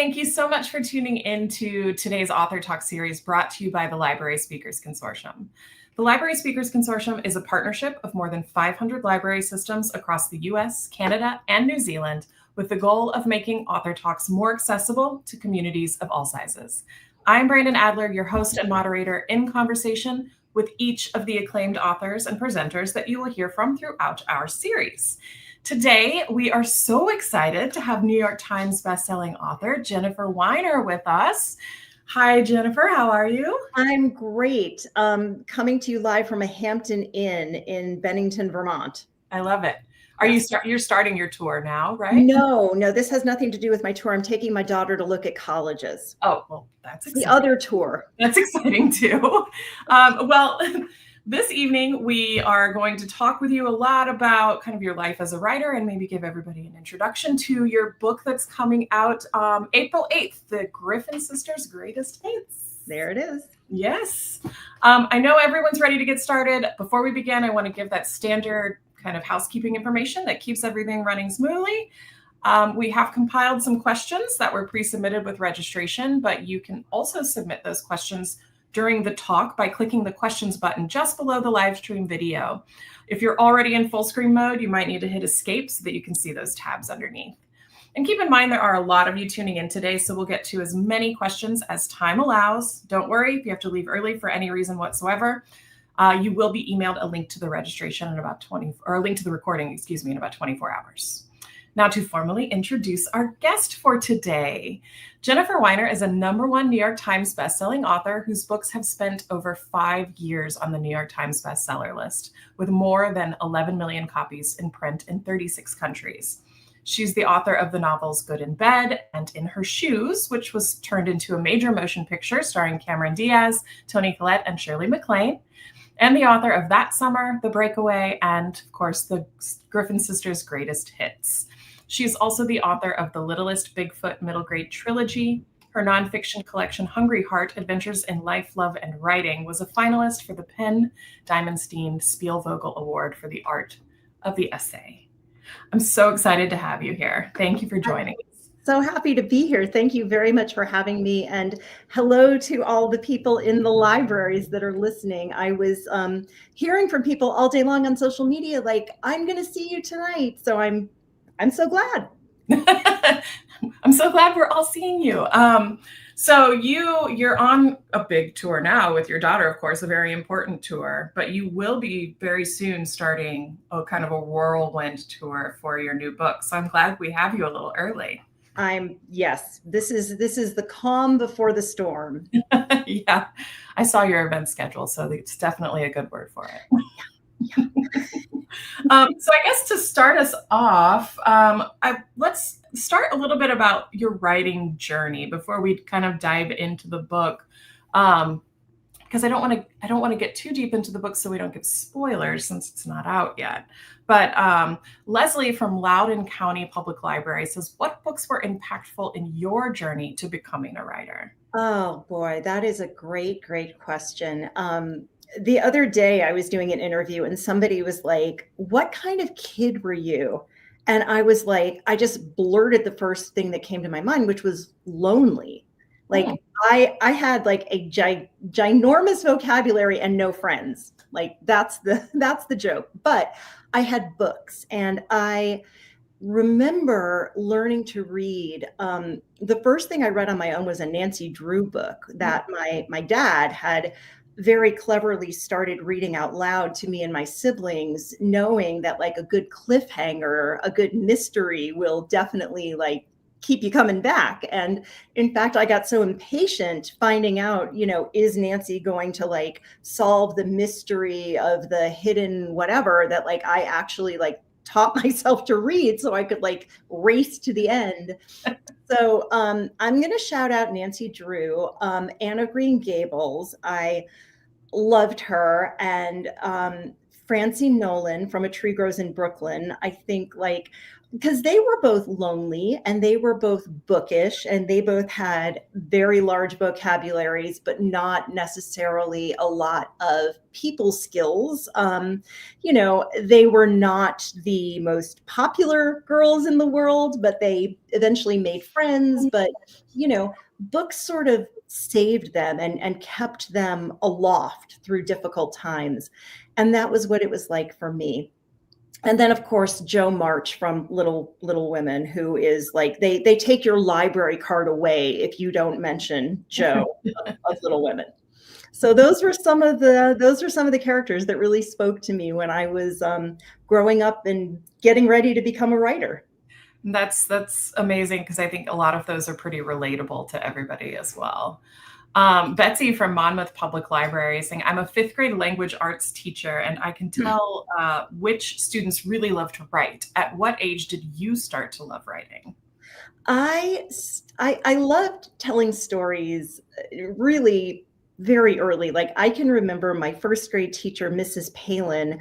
Thank you so much for tuning in to today's Author Talk series brought to you by the Library Speakers Consortium. The Library Speakers Consortium is a partnership of more than 500 library systems across the US, Canada, and New Zealand with the goal of making Author Talks more accessible to communities of all sizes. I'm Brandon Adler, your host and moderator in conversation with each of the acclaimed authors and presenters that you will hear from throughout our series. Today, we are so excited to have New York Times bestselling author Jennifer Weiner with us. Hi, Jennifer. How are you? I'm great. Coming to you live from a Hampton Inn in Bennington, Vermont. I love it. You're starting your tour now, right? No, this has nothing to do with my tour. I'm taking my daughter to look at colleges. Oh, well, that's exciting. The other tour. That's exciting too. This evening, we are going to talk with you a lot about kind of your life as a writer and maybe give everybody an introduction to your book that's coming out April 8th, The Griffin Sisters' Greatest Hits. There it is. Yes. I know everyone's ready to get started. Before we begin, I want to give that standard kind of housekeeping information that keeps everything running smoothly. We have compiled some questions that were pre-submitted with registration, but you can also submit those questions during the talk by clicking the questions button just below the live stream video. If you're already in full screen mode, you might need to hit escape so that you can see those tabs underneath. And keep in mind, there are a lot of you tuning in today, so we'll get to as many questions as time allows. Don't worry if you have to leave early for any reason whatsoever. You will be emailed a link to the registration in about a link to the recording, in about 24 hours. Now to formally introduce our guest for today. Jennifer Weiner is a #1 New York Times bestselling author whose books have spent over 5 years on the New York Times bestseller list, with more than 11 million copies in print in 36 countries. She's the author of the novels Good in Bed and In Her Shoes, which was turned into a major motion picture starring Cameron Diaz, Toni Collette, and Shirley MacLaine, and the author of That Summer, The Breakaway, and of course, the Griffin Sisters' Greatest Hits. She's also the author of the Littlest Bigfoot Middle Grade Trilogy. Her nonfiction collection, Hungry Heart, Adventures in Life, Love, and Writing, was a finalist for the Penn Diamondstein Spielvogel Award for the Art of the Essay. I'm so excited to have you here. Thank you for joining us. So happy to be here. Thank you very much for having me. And hello to all the people in the libraries that are listening. I was hearing from people all day long on social media, like, I'm going to see you tonight. So I'm so glad. I'm so glad we're all seeing you. So you're on a big tour now with your daughter, of course, a very important tour, but you will be very soon starting a kind of a whirlwind tour for your new book. So I'm glad we have you a little early. Yes, this is the calm before the storm. Yeah, I saw your event schedule, so it's definitely a good word for it. Yeah. So I guess to start us off, let's start a little bit about your writing journey before we kind of dive into the book, because I don't want to get too deep into the book so we don't give spoilers since it's not out yet. But Leslie from Loudoun County Public Library says, what books were impactful in your journey to becoming a writer? Oh boy, that is a great question. The other day I was doing an interview and somebody was like, what kind of kid were you? And I was like, I just blurted the first thing that came to my mind, which was lonely. Like I had like a ginormous vocabulary and no friends. Like that's the joke. But I had books, and I remember learning to read. The first thing I read on my own was a Nancy Drew book that my dad had very cleverly started reading out loud to me and my siblings, knowing that like a good cliffhanger, a good mystery will definitely like keep you coming back. And in fact, I got so impatient finding out, is Nancy going to like solve the mystery of the hidden whatever, that like I actually like taught myself to read so I could like race to the end. So I'm going to shout out Nancy Drew, Anne of Green Gables. I loved her. And Francine Nolan from A Tree Grows in Brooklyn. I think like because they were both lonely and they were both bookish and they both had very large vocabularies, but not necessarily a lot of people skills. They were not the most popular girls in the world, but they eventually made friends. But, books sort of saved them and kept them aloft through difficult times. And that was what it was like for me. And then, of course, Jo March from Little Women, who is like they take your library card away if you don't mention Jo of Little Women. So those were some of the characters that really spoke to me when I was growing up and getting ready to become a writer. That's amazing, because I think a lot of those are pretty relatable to everybody as well. Betsy from Monmouth Public Library saying, I'm a fifth grade language arts teacher, and I can tell which students really love to write. At what age did you start to love writing? I loved telling stories really very early. Like, I can remember my first grade teacher, Mrs. Palin,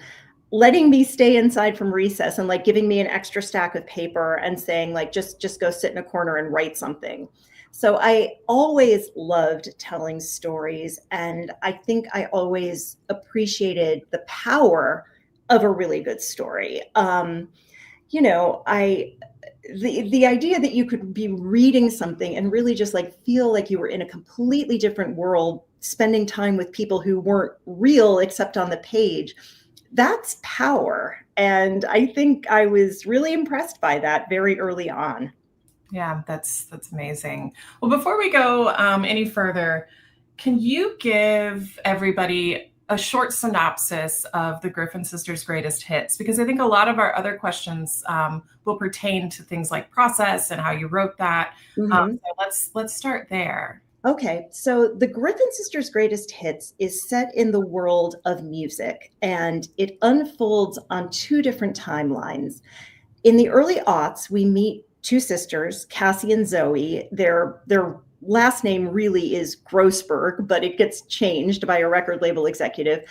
letting me stay inside from recess and like giving me an extra stack of paper and saying like, just go sit in a corner and write something. So I always loved telling stories. And I think I always appreciated the power of a really good story. The idea that you could be reading something and really just like feel like you were in a completely different world, spending time with people who weren't real except on the page, that's power. And I think I was really impressed by that very early on. Yeah, that's amazing. Well, before we go any further, can you give everybody a short synopsis of the Griffin sisters' greatest hits? Because I think a lot of our other questions will pertain to things like process and how you wrote that. So let's start there. Okay, so the Griffin sisters' greatest hits is set in the world of music, and it unfolds on two different timelines. In the early aughts, we meet two sisters, Cassie and Zoe. Their last name really is Grossberg, but it gets changed by a record label executive.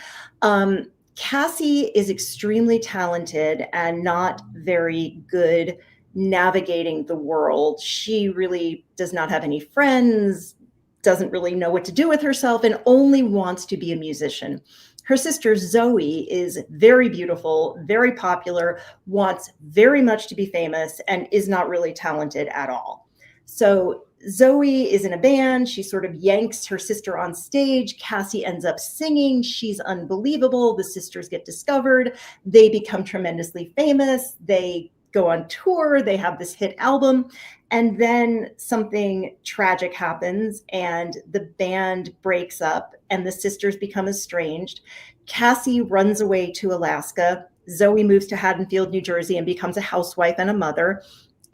Cassie is extremely talented and not very good navigating the world. She really does not have any friends, doesn't really know what to do with herself, and only wants to be a musician. Her sister Zoe is very beautiful, very popular, wants very much to be famous, and is not really talented at all. So Zoe is in a band. She sort of yanks her sister on stage. Cassie ends up singing. She's unbelievable. The sisters get discovered. They become tremendously famous. They go on tour. They have this hit album. And then something tragic happens and the band breaks up and the sisters become estranged. Cassie runs away to Alaska. Zoe moves to Haddonfield, New Jersey, and becomes a housewife and a mother.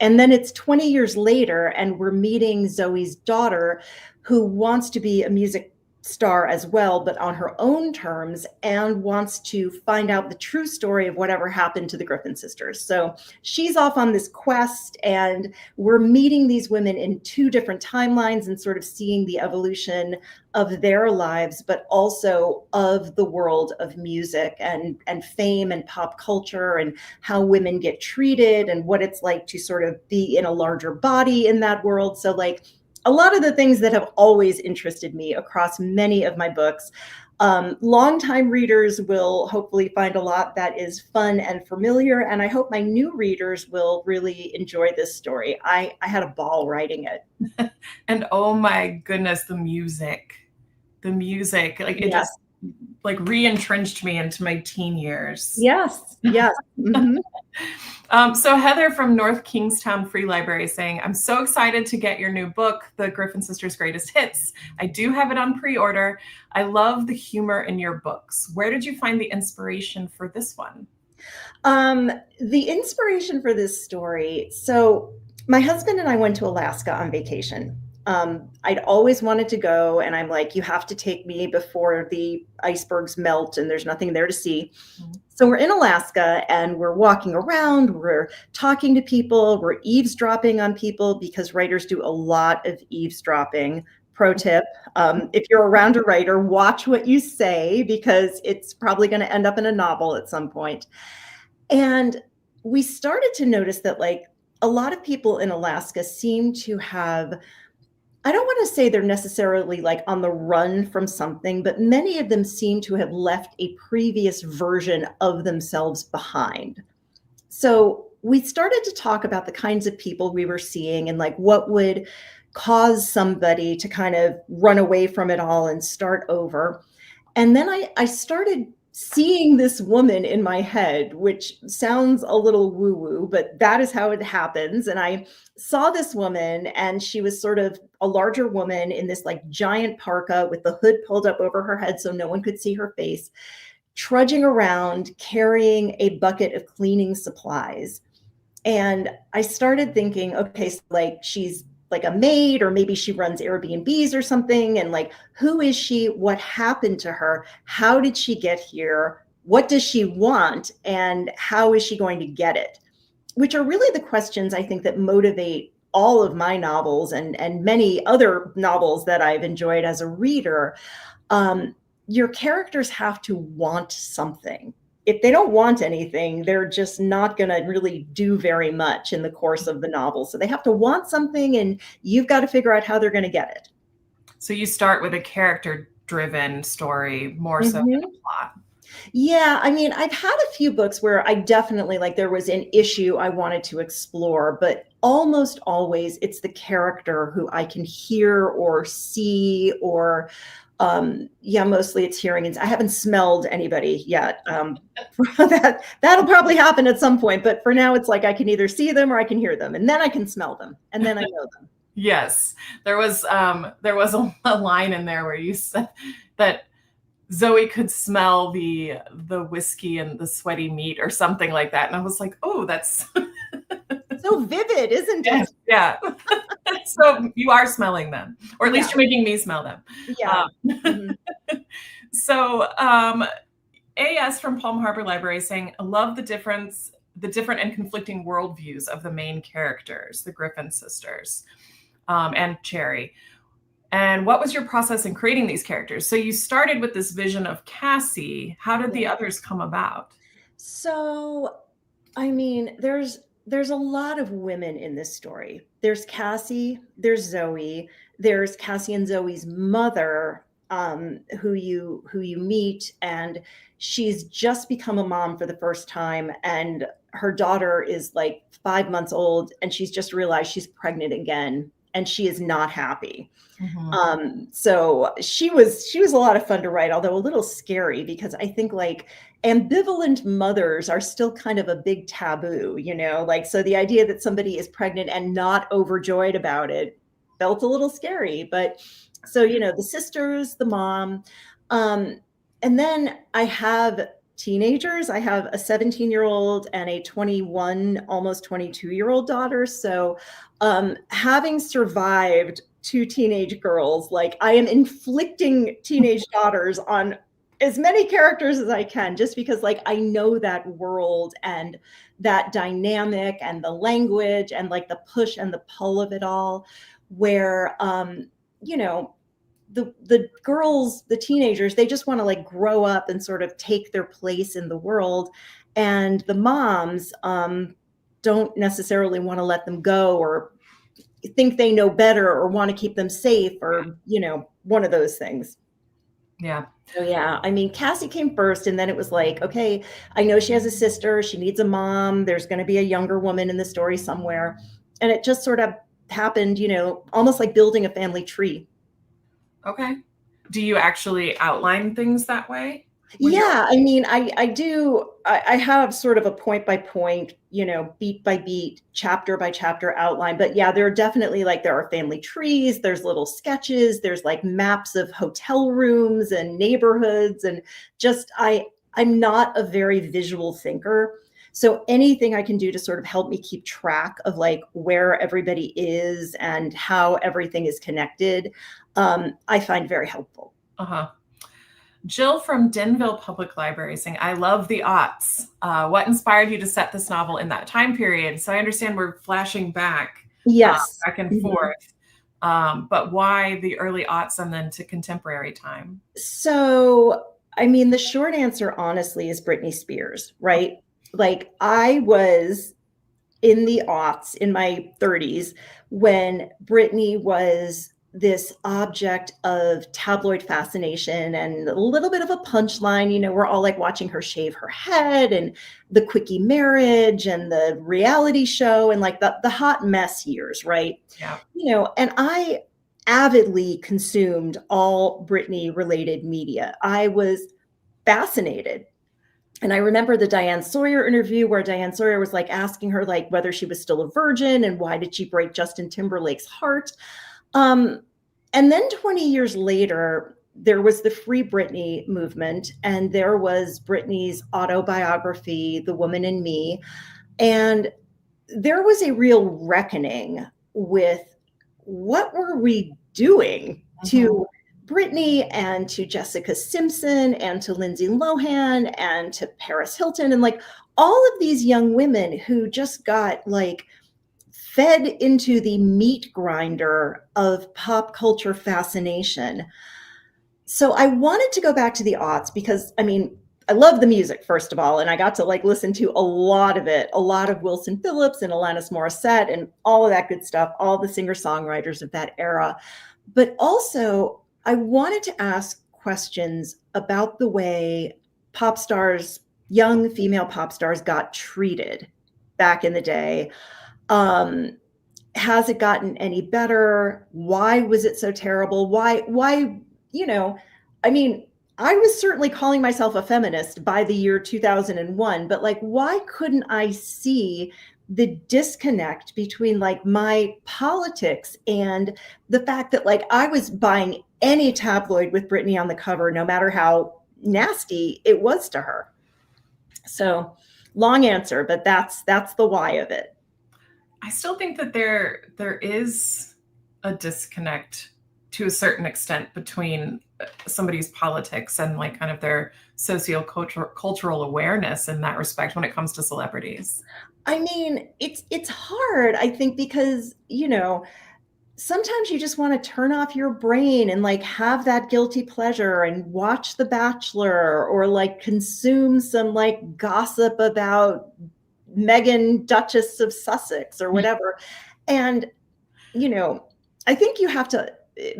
And then it's 20 years later, and we're meeting Zoe's daughter, who wants to be a music star as well, but on her own terms, and wants to find out the true story of whatever happened to the Griffin sisters. So she's off on this quest, and we're meeting these women in two different timelines and sort of seeing the evolution of their lives, but also of the world of music and fame and pop culture, and how women get treated and what it's like to sort of be in a larger body in that world. So like a lot of the things that have always interested me across many of my books. Longtime readers will hopefully find a lot that is fun and familiar, and I hope my new readers will really enjoy this story. I had a ball writing it. And oh my goodness, the music, like it just like re-entrenched me into my teen years. Yes. Mm-hmm. So Heather from North Kingstown Free Library saying, I'm so excited to get your new book, The Griffin Sisters' Greatest Hits. I do have it on pre-order. I love the humor in your books. Where did you find the inspiration for this one? The inspiration for this story. So my husband and I went to Alaska on vacation. I'd always wanted to go, and I'm like, you have to take me before the icebergs melt and there's nothing there to see. Mm-hmm. So we're in Alaska and we're walking around, we're talking to people, we're eavesdropping on people, because writers do a lot of eavesdropping. Pro tip, if you're around a writer, watch what you say, because it's probably going to end up in a novel at some point. And we started to notice that like a lot of people in Alaska seem to have, I don't want to say they're necessarily like on the run from something, but many of them seem to have left a previous version of themselves behind. So we started to talk about the kinds of people we were seeing and like what would cause somebody to kind of run away from it all and start over. And then I started seeing this woman in my head, which sounds a little woo woo, but that is how it happens. And I saw this woman, and she was sort of a larger woman in this like giant parka with the hood pulled up over her head so no one could see her face, trudging around carrying a bucket of cleaning supplies. And I started thinking, okay, so like she's like a maid, or maybe she runs Airbnbs or something. And like, who is she? What happened to her? How did she get here? What does she want? And how is she going to get it? Which are really the questions I think that motivate all of my novels and many other novels that I've enjoyed as a reader. Your characters have to want something. If they don't want anything, they're just not going to really do very much in the course of the novel. So they have to want something, and you've got to figure out how they're going to get it. So you start with a character-driven story more so than a plot. Yeah, I mean, I've had a few books where I definitely like there was an issue I wanted to explore, but almost always it's the character who I can hear or see, or yeah, mostly it's hearing. And I haven't smelled anybody yet. That'll probably happen at some point, but for now it's like I can either see them or I can hear them, and then I can smell them, and then I know them. Yes, there was a line in there where you said that Zoe could smell the whiskey and the sweaty meat or something like that, and I was like, oh, that's so vivid, isn't it? Yeah. So you are smelling them, or at least you're making me smell them. Yeah. So AS from Palm Harbor Library saying, I love the different and conflicting worldviews of the main characters, the Griffin sisters, and Cherry. And what was your process in creating these characters? So you started with this vision of Cassie. How did the others come about? So, I mean, there's a lot of women in this story. There's Cassie, there's Zoe, there's Cassie and Zoe's mother, who you meet, and she's just become a mom for the first time, and her daughter is like 5 months old, and she's just realized she's pregnant again, and she is not happy. So she was a lot of fun to write, although a little scary, because I think like ambivalent mothers are still kind of a big taboo, like, so the idea that somebody is pregnant and not overjoyed about it felt a little scary. But so, the sisters, the mom, and then I have teenagers. I have a 17-year-old and a 21, almost 22-year-old daughter. So having survived 2 teenage girls, like I am inflicting teenage daughters on as many characters as I can, just because like I know that world and that dynamic and the language and like the push and the pull of it all, where the girls, the teenagers, they just want to like grow up and sort of take their place in the world, and the moms don't necessarily want to let them go, or think they know better, or want to keep them safe, or one of those things. Yeah. So yeah, I mean, Cassie came first, and then it was like, okay, I know she has a sister, she needs a mom, there's going to be a younger woman in the story somewhere, and it just sort of happened, almost like building a family tree. Okay. Do you actually outline things that way? Yeah, I mean, I do. I have sort of a point by point, beat by beat, chapter by chapter outline. But yeah, there are definitely like there are family trees, there's little sketches, there's like maps of hotel rooms and neighborhoods, and just I'm not a very visual thinker. So anything I can do to sort of help me keep track of like where everybody is and how everything is connected, I find very helpful. Jill from Denville Public Library saying, I love the aughts. What inspired you to set this novel in that time period? So I understand we're flashing back, yes, back and forth. But why the early aughts and then to contemporary time? So, I mean, the short answer, honestly, is Britney Spears, right? Like I was in the aughts, in my 30s, when Britney was this object of tabloid fascination and a little bit of a punchline. You know, we're all like watching her shave her head and the quickie marriage and the reality show and like the hot mess years, right? Yeah. You know, and I avidly consumed all Britney related media. I was fascinated. And I remember the Diane Sawyer interview where Diane Sawyer was like asking her like whether she was still a virgin and why did she break Justin Timberlake's heart. Um, and then 20 years later, there was the Free Britney movement, and there was Britney's autobiography, The Woman in Me. And there was a real reckoning with what were we doing to Britney and to Jessica Simpson and to Lindsay Lohan and to Paris Hilton and like all of these young women who just got like fed into the meat grinder of pop culture fascination. So I wanted to go back to the aughts because I mean, I love the music, first of all, and I got to like listen to a lot of it, a lot of Wilson Phillips and Alanis Morissette and all of that good stuff, all the singer-songwriters of that era. But also, I wanted to ask questions about the way pop stars, young female pop stars, got treated back in the day. Um, has it gotten any better? Why was it so terrible? Why, you know, I mean, I was certainly calling myself a feminist by the year 2001, but like, why couldn't I see the disconnect between like my politics and the fact that like I was buying any tabloid with Britney on the cover, no matter how nasty it was to her? So long answer, but that's the why of it. I still think that there is a disconnect to a certain extent between somebody's politics and like kind of their cultural awareness in that respect when it comes to celebrities. I mean, it's hard, I think, because, you know, sometimes you just want to turn off your brain and like have that guilty pleasure and watch The Bachelor or like consume some like gossip about Meghan, Duchess of Sussex or whatever. And, you know, I think you have to,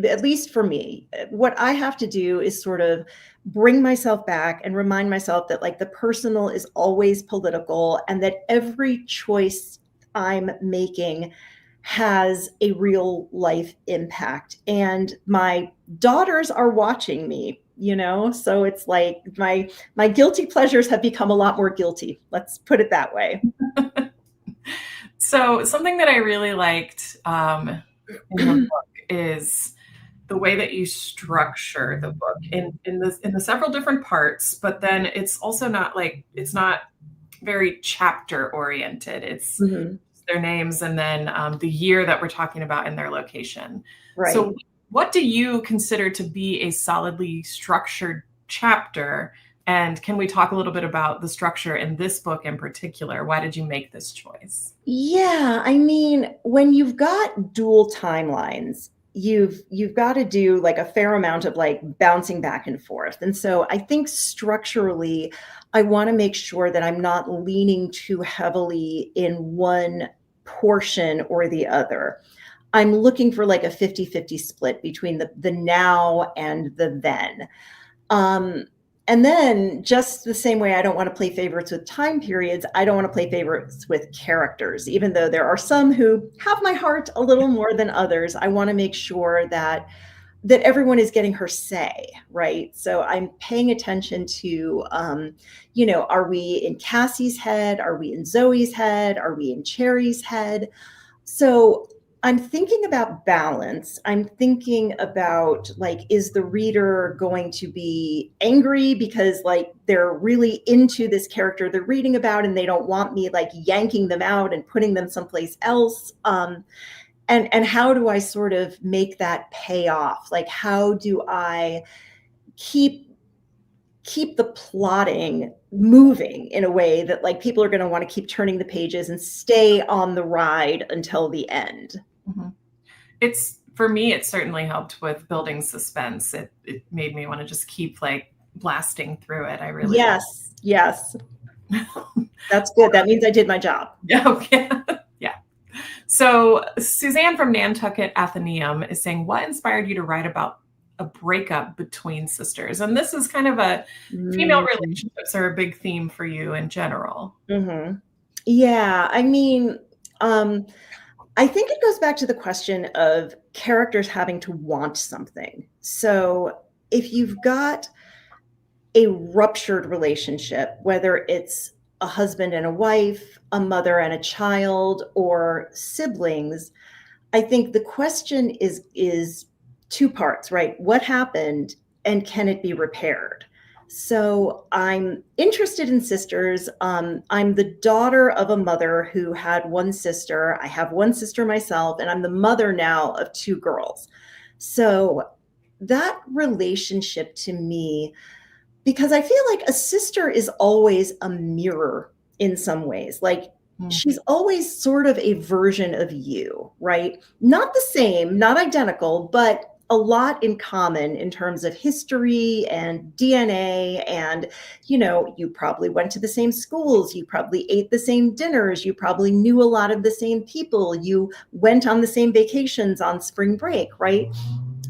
at least for me, what I have to do is sort of bring myself back and remind myself that like the personal is always political and that every choice I'm making has a real life impact. And my daughters are watching me, you know, so it's like my guilty pleasures have become a lot more guilty. Let's put it that way. So something that I really liked in the book is the way that you structure the book in the several different parts, but then it's also not like it's not very chapter oriented. It's Mhm. their names and then the year that we're talking about and their location. Right. So what do you consider to be a solidly structured chapter? And can we talk a little bit about the structure in this book in particular? Why did you make this choice? Yeah, I mean, when you've got dual timelines, you've got to do like a fair amount of like bouncing back and forth. And so I think structurally, I want to make sure that I'm not leaning too heavily in one portion or the other. I'm looking for like a 50-50 split between the now and the then. Um, and then just the same way I don't want to play favorites with time periods, I don't want to play favorites with characters, even though there are some who have my heart a little more than others. I want to make sure that everyone is getting her say, right? So I'm paying attention to, you know, are we in Cassie's head? Are we in Zoe's head? Are we in Cherry's head? So I'm thinking about balance. I'm thinking about like, is the reader going to be angry because like they're really into this character they're reading about and they don't want me like yanking them out and putting them someplace else? And how do I sort of make that pay off? Like, how do I keep the plotting moving in a way that like people are going to want to keep turning the pages and stay on the ride until the end? Mhm. It's for me, it certainly helped with building suspense. It made me want to just keep like blasting through it. I really Yes, yes. That's good. That means I did my job. Yeah. Okay. Yeah. So Suzanne from Nantucket Athenaeum is saying, what inspired you to write about a breakup between sisters? And this is kind of a female relationships are a big theme for you in general. Mm-hmm. Yeah. I mean, I think it goes back to the question of characters having to want something. So if you've got a ruptured relationship, whether it's a husband and a wife, a mother and a child, or siblings, I think the question is two parts, right? What happened and can it be repaired? So I'm interested in sisters. I'm the daughter of a mother who had one sister. I have one sister myself, and I'm the mother now of two girls. So that relationship to me, because I feel like a sister is always a mirror in some ways. Like she's always sort of a version of you, right? Not the same, not identical, but a lot in common in terms of history and DNA. And, you probably went to the same schools, you probably ate the same dinners, you probably knew a lot of the same people, you went on the same vacations on spring break, right?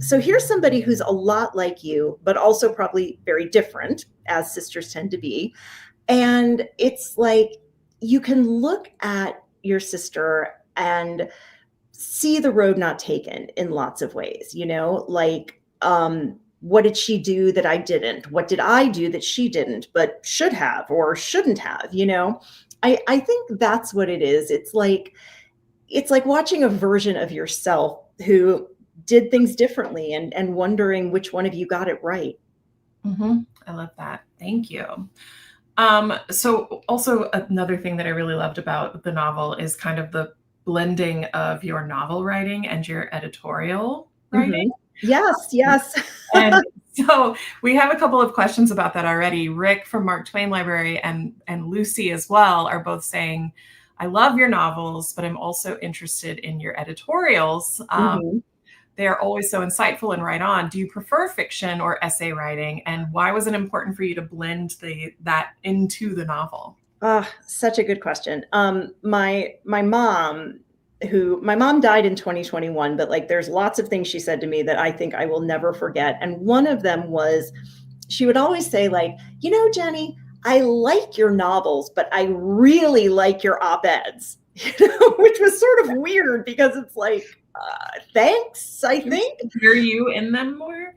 So here's somebody who's a lot like you, but also probably very different, as sisters tend to be. And it's like you can look at your sister and see the road not taken in lots of ways, like what did she do that I didn't? What did I do that she didn't, but should have or shouldn't have? I think that's what it is. It's like watching a version of yourself who did things differently and wondering which one of you got it right. Mm-hmm. I love that. Thank you. So also another thing that I really loved about the novel is kind of the blending of your novel writing and your editorial writing. Mm-hmm. Yes. And so we have a couple of questions about that already. Rick from Mark Twain Library and Lucy as well are both saying, I love your novels, but I'm also interested in your editorials. They are always so insightful and right on. Do you prefer fiction or essay writing? And why was it important for you to blend that into the novel? Such a good question. My mom died in 2021, but like there's lots of things she said to me that I think I will never forget. And one of them was, she would always say like, Jenny, I like your novels, but I really like your op-eds, which was sort of weird because it's like, thanks, I think. Hear you in them more?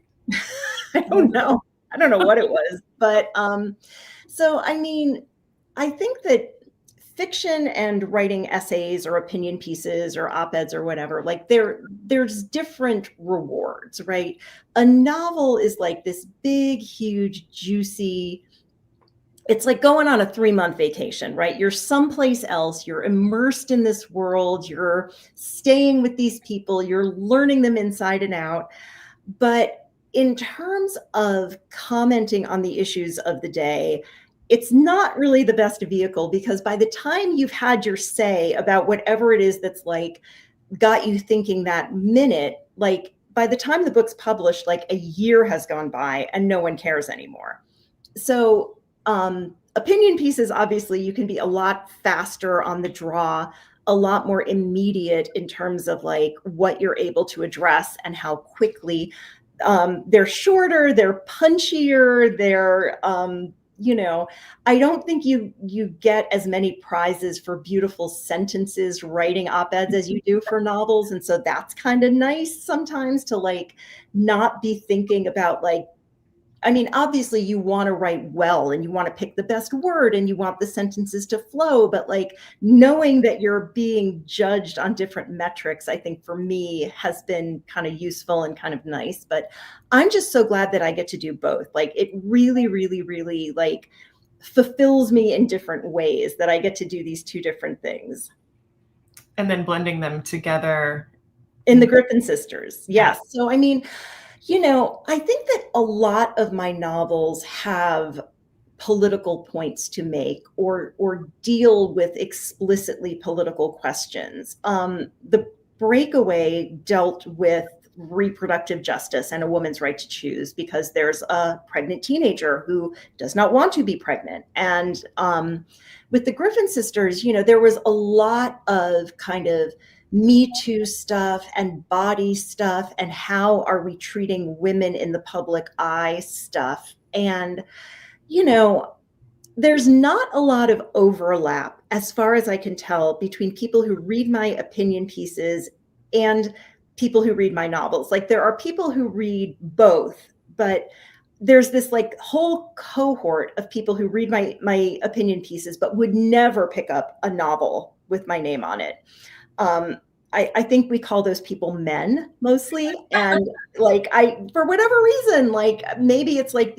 I don't know. I don't know what it was. But so, I mean, I think that fiction and writing essays or opinion pieces or op-eds or whatever, like there's different rewards, right? A novel is like this big, huge, juicy, it's like going on a 3-month vacation, right? You're someplace else, you're immersed in this world, you're staying with these people, you're learning them inside and out. But in terms of commenting on the issues of the day, it's not really the best vehicle, because by the time you've had your say about whatever it is that's like got you thinking that minute, like by the time the book's published, like a year has gone by and no one cares anymore. So opinion pieces, obviously, you can be a lot faster on the draw, a lot more immediate in terms of like what you're able to address and how quickly. They're shorter, they're punchier, they're, I don't think you get as many prizes for beautiful sentences writing op-eds as you do for novels. And so that's kind of nice sometimes to like not be thinking about like, I mean, obviously you want to write well and you want to pick the best word and you want the sentences to flow, but like knowing that you're being judged on different metrics, I think for me has been kind of useful and kind of nice. But I'm just so glad that I get to do both. Like it really, really, really like fulfills me in different ways that I get to do these two different things. And then blending them together. In the Griffin sisters. Yes. So, I mean, I think that a lot of my novels have political points to make or deal with explicitly political questions. The Breakaway dealt with reproductive justice and a woman's right to choose, because there's a pregnant teenager who does not want to be pregnant. And with the Griffin sisters, there was a lot of kind of Me Too stuff and body stuff and how are we treating women in the public eye stuff. And, there's not a lot of overlap, as far as I can tell, between people who read my opinion pieces and people who read my novels. Like, there are people who read both, but there's this like whole cohort of people who read my opinion pieces, but would never pick up a novel with my name on it. I think we call those people men mostly. And like, for whatever reason, like maybe it's like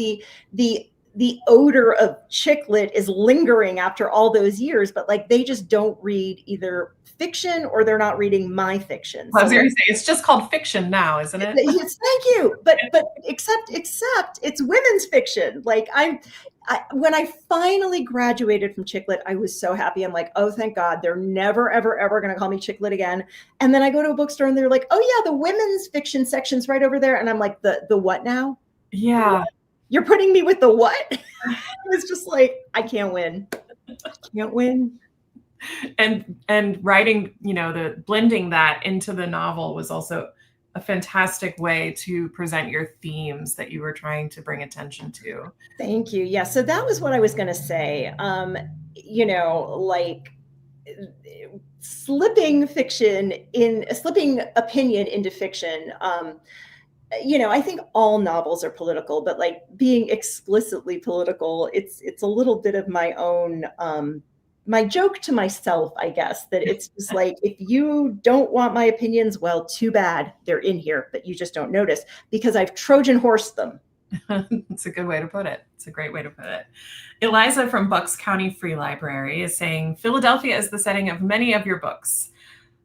the odor of chick lit is lingering after all those years, but like they just don't read either fiction or they're not reading my fiction. I was going to say, it's just called fiction now, isn't it? Yes, thank you. But except it's women's fiction. Like when I finally graduated from chick lit, I was so happy. I'm like, oh, thank God, they're never, ever, ever going to call me chick lit again. And then I go to a bookstore and they're like, oh yeah, the women's fiction section's right over there. And I'm like, the what now? Yeah. You're putting me with the what? It's just like, I can't win. I can't win. And writing, the blending that into the novel was also a fantastic way to present your themes that you were trying to bring attention to. Thank you. Yeah. So that was what I was going to say. Like slipping opinion into fiction. I think all novels are political, but like being explicitly political, it's a little bit of my own, my joke to myself, I guess, that it's just like, if you don't want my opinions, well, too bad, they're in here, but you just don't notice because I've Trojan horsed them. It's a good way to put it. It's a great way to put it. Eliza from Bucks County Free Library is saying, Philadelphia is the setting of many of your books.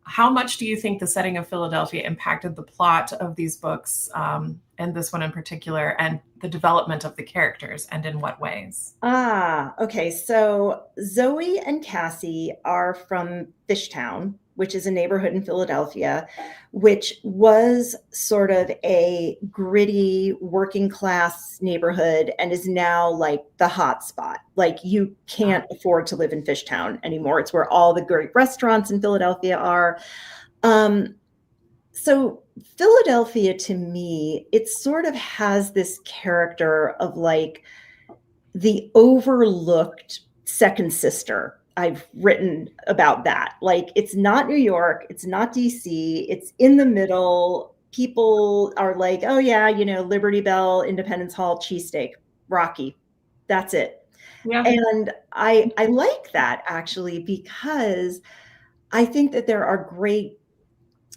How much do you think the setting of Philadelphia impacted the plot of these books, and this one in particular, and the development of the characters, and in what ways? Okay. So Zoe and Cassie are from Fishtown, which is a neighborhood in Philadelphia, which was sort of a gritty working class neighborhood and is now like the hot spot. Like you can't afford to live in Fishtown anymore. It's where all the great restaurants in Philadelphia are. So Philadelphia, to me, it sort of has this character of like the overlooked second sister. I've written about that. Like, it's not New York, it's not DC, it's in the middle. People are like, oh yeah, Liberty Bell, Independence Hall, cheesesteak, Rocky. That's it. Yeah. And I like that actually, because I think that there are great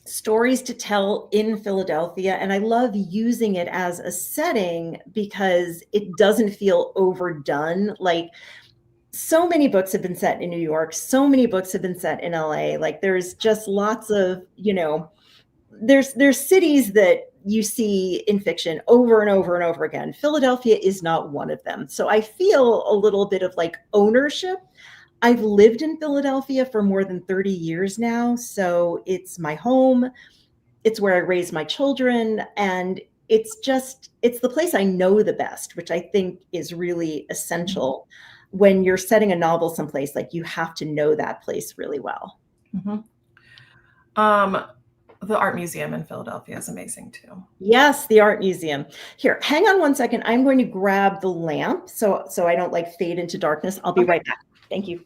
stories to tell in Philadelphia. And I love using it as a setting because it doesn't feel overdone. Like, so many books have been set in New York. So many books have been set in LA. Like there's just lots of, there's cities that you see in fiction over and over and over again. Philadelphia is not one of them. So I feel a little bit of like ownership. I've lived in Philadelphia for more than 30 years now. So it's my home. It's where I raise my children. And it's the place I know the best, which I think is really essential. When you're setting a novel someplace, like you have to know that place really well. Mm-hmm. The art museum in Philadelphia is amazing too. Yes, the art museum. Here, hang on one second. I'm going to grab the lamp so I don't like fade into darkness. I'll be right back. Thank you.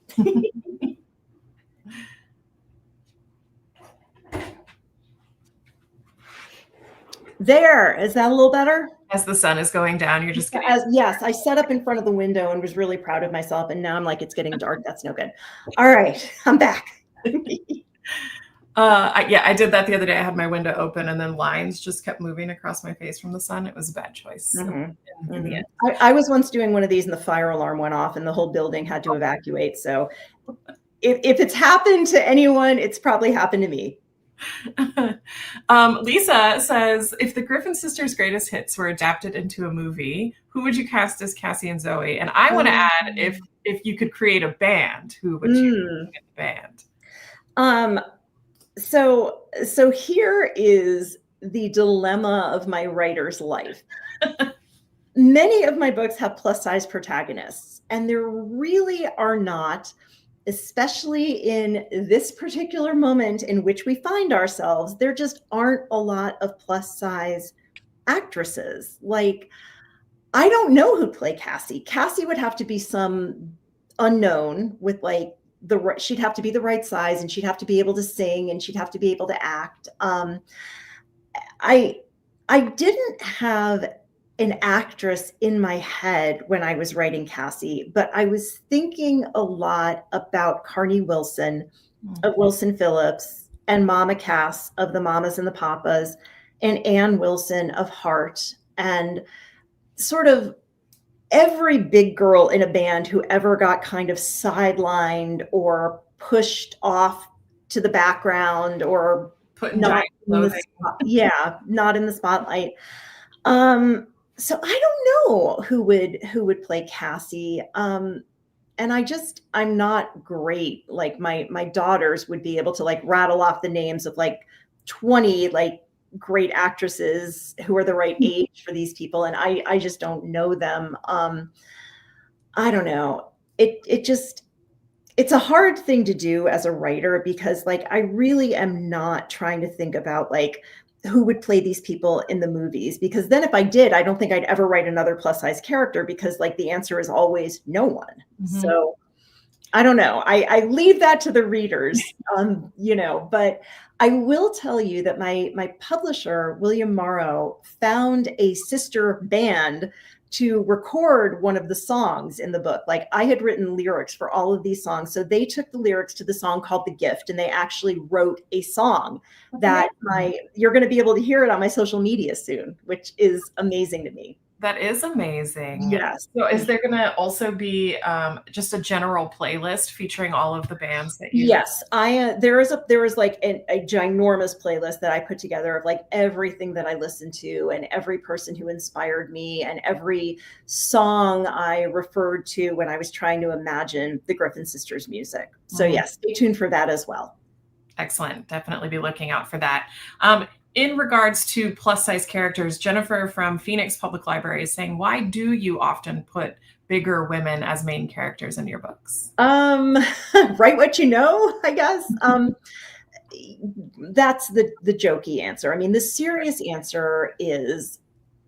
There, is that a little better? As the sun is going down, you're just getting... Yes, I set up in front of the window and was really proud of myself. And now I'm like, it's getting dark. That's no good. All right, I'm back. I did that the other day. I had my window open and then lines just kept moving across my face from the sun. It was a bad choice. Mm-hmm. In the end. I was once doing one of these and the fire alarm went off and the whole building had to evacuate. So if it's happened to anyone, it's probably happened to me. Lisa says, if the Griffin sisters' greatest hits were adapted into a movie, who would you cast as Cassie and Zoe? And I want to add, if you could create a band, who would you get the band? So here is the dilemma of my writer's life. Many of my books have plus size protagonists, and there really are not, especially in this particular moment in which we find ourselves, there just aren't a lot of plus size actresses. Like, I don't know who'd play Cassie. Cassie would have to be some unknown with like she'd have to be the right size, and she'd have to be able to sing, and she'd have to be able to act. I didn't have an actress in my head when I was writing Cassie, but I was thinking a lot about Carney Wilson of Wilson Phillips, and Mama Cass of the Mamas and the Papas, and Ann Wilson of Heart, and sort of every big girl in a band who ever got kind of sidelined or pushed off to the background or Put in not giant in clothing. not in the spotlight. So I don't know who would play Cassie. And I'm not great. Like my daughters would be able to like rattle off the names of like 20 like great actresses who are the right age for these people, and I just don't know them. I don't know. It's a hard thing to do as a writer, because like I really am not trying to think about like who would play these people in the movies, because then if I did, I don't think I'd ever write another plus size character, because like the answer is always no one. So I don't know. I leave that to the readers, but I will tell you that my publisher, William Morrow, found a sister band to record one of the songs in the book. Like, I had written lyrics for all of these songs. So they took the lyrics to the song called The Gift, and they actually wrote a song that you're going to be able to hear it on my social media soon, which is amazing to me. That is amazing. Yes. So is there going to also be just a general playlist featuring all of the bands that you? Yes, there is like a ginormous playlist that I put together of like everything that I listened to, and every person who inspired me, and every song I referred to when I was trying to imagine the Griffin sisters' music. So yes, stay tuned for that as well. Excellent. Definitely be looking out for that. In regards to plus size characters, Jennifer from Phoenix Public Library is saying, why do you often put bigger women as main characters in your books? Write what you know, I guess. That's the jokey answer. I mean, the serious answer is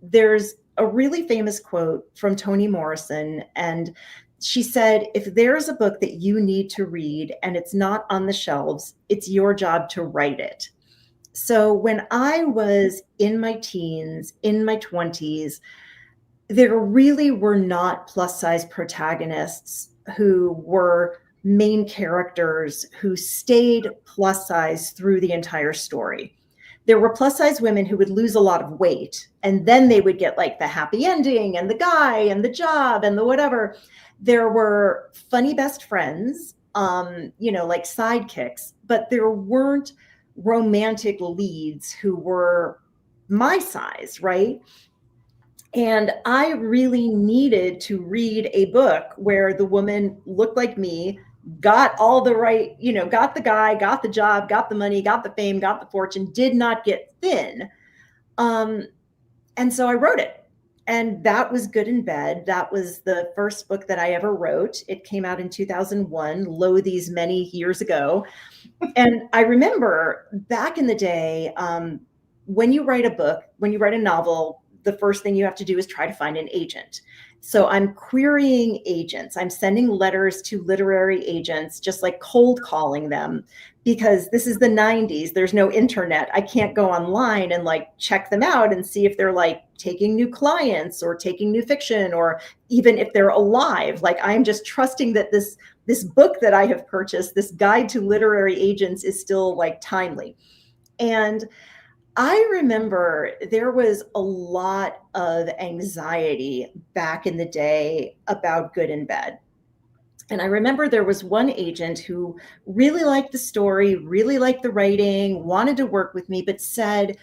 there's a really famous quote from Toni Morrison, and she said, if there's a book that you need to read and it's not on the shelves, it's your job to write it. So when I was in my teens, in my 20s, there really were not plus size protagonists who were main characters who stayed plus size through the entire story. There were plus size women who would lose a lot of weight, and then they would get like the happy ending and the guy and the job and the whatever. There were funny best friends, like sidekicks, but there weren't romantic leads who were my size, right? And I really needed to read a book where the woman looked like me, got all the right, got the guy, got the job, got the money, got the fame, got the fortune, did not get thin. And so I wrote it. And that was Good in Bed. That was the first book that I ever wrote. It came out in 2001, lo these many years ago. And I remember back in the day, when you write a book, when you write a novel, the first thing you have to do is try to find an agent. So I'm querying agents. I'm sending letters to literary agents, just like cold calling them, because this is the 90s. There's no internet. I can't go online and like check them out and see if they're like taking new clients or taking new fiction, or even if they're alive. Like, I'm just trusting that this book that I have purchased, this guide to literary agents, is still like timely. And I remember there was a lot of anxiety back in the day about Good in Bed. And I remember there was one agent who really liked the story, really liked the writing, wanted to work with me, but said,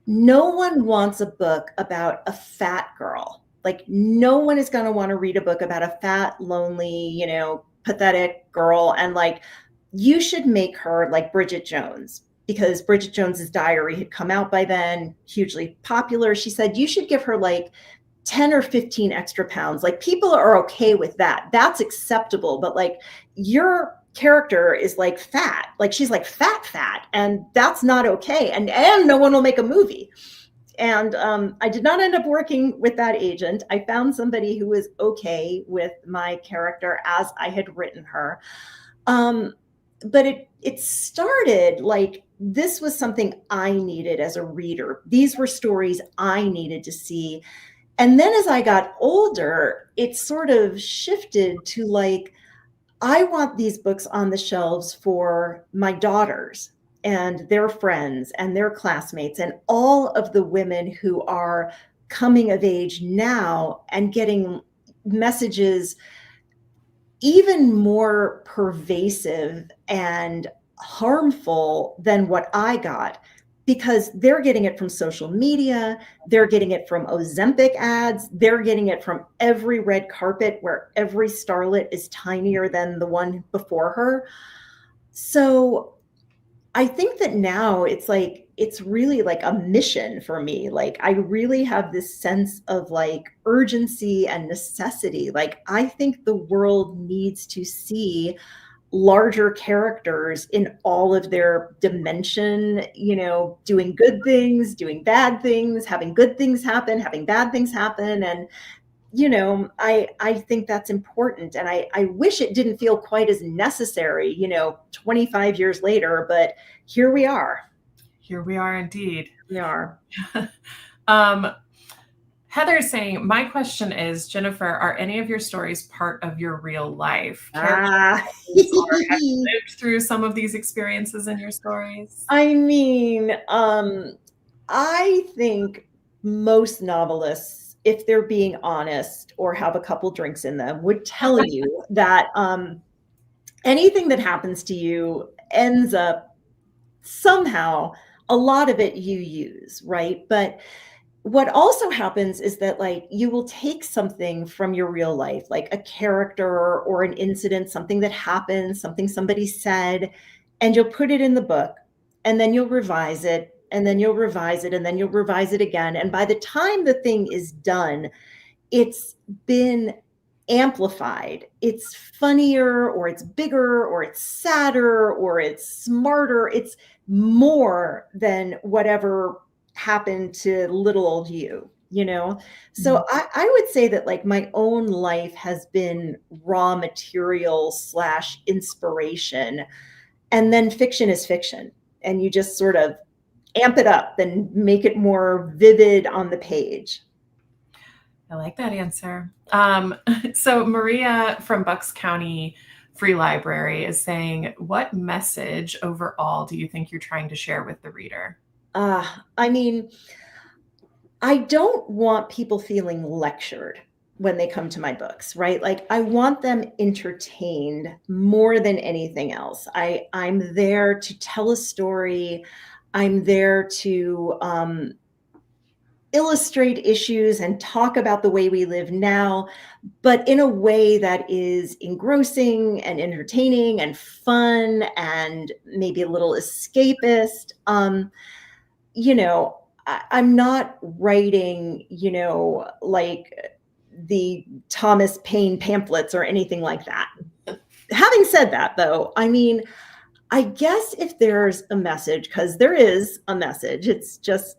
no one wants a book about a fat girl. Like, no one is going to want to read a book about a fat, lonely, pathetic girl. And like, you should make her like Bridget Jones, because Bridget Jones's Diary had come out by then, hugely popular. She said, you should give her like 10 or 15 extra pounds. Like, people are okay with that. That's acceptable. But like, your character is like fat, like she's like fat, and that's not okay. And no one will make a movie. And I did not end up working with that agent. I found somebody who was okay with my character as I had written her. But it started like, this was something I needed as a reader. These were stories I needed to see. And then as I got older, it sort of shifted to like, I want these books on the shelves for my daughters and their friends and their classmates and all of the women who are coming of age now and getting messages even more pervasive and harmful than what I got, because they're getting it from social media, they're getting it from Ozempic ads, they're getting it from every red carpet where every starlet is tinier than the one before her. So I think that now it's really like a mission for me. Like, I really have this sense of like urgency and necessity. Like, I think the world needs to see larger characters in all of their dimension, doing good things, doing bad things, having good things happen, having bad things happen. And I think that's important. And I wish it didn't feel quite as necessary, 25 years later, but here we are. Here we are indeed. We are. Heather's saying, my question is, Jennifer, are any of your stories part of your real life? Or have you lived through some of these experiences in your stories? I mean, I think most novelists, if they're being honest or have a couple drinks in them, would tell you that anything that happens to you ends up somehow, a lot of it you use, right? But what also happens is that like, you will take something from your real life, like a character or an incident, something that happened, something somebody said, and you'll put it in the book, and then you'll revise it, and then you'll revise it, and then you'll revise it again. And by the time the thing is done, it's been amplified. It's funnier, or it's bigger, or it's sadder, or it's smarter. It's more than whatever happened to little old you, So I would say that like, my own life has been raw material / inspiration. And then fiction is fiction. And you just sort of amp it up and make it more vivid on the page. I like that answer. So Maria from Bucks County Free Library is saying, what message overall do you think you're trying to share with the reader? I mean, I don't want people feeling lectured when they come to my books, right? Like, I want them entertained more than anything else. I'm there to tell a story. I'm there to illustrate issues and talk about the way we live now, but in a way that is engrossing and entertaining and fun and maybe a little escapist. I'm not writing, like the Thomas Paine pamphlets or anything like that. Having said that, though, I mean, I guess if there's a message, because there is a message, it's just,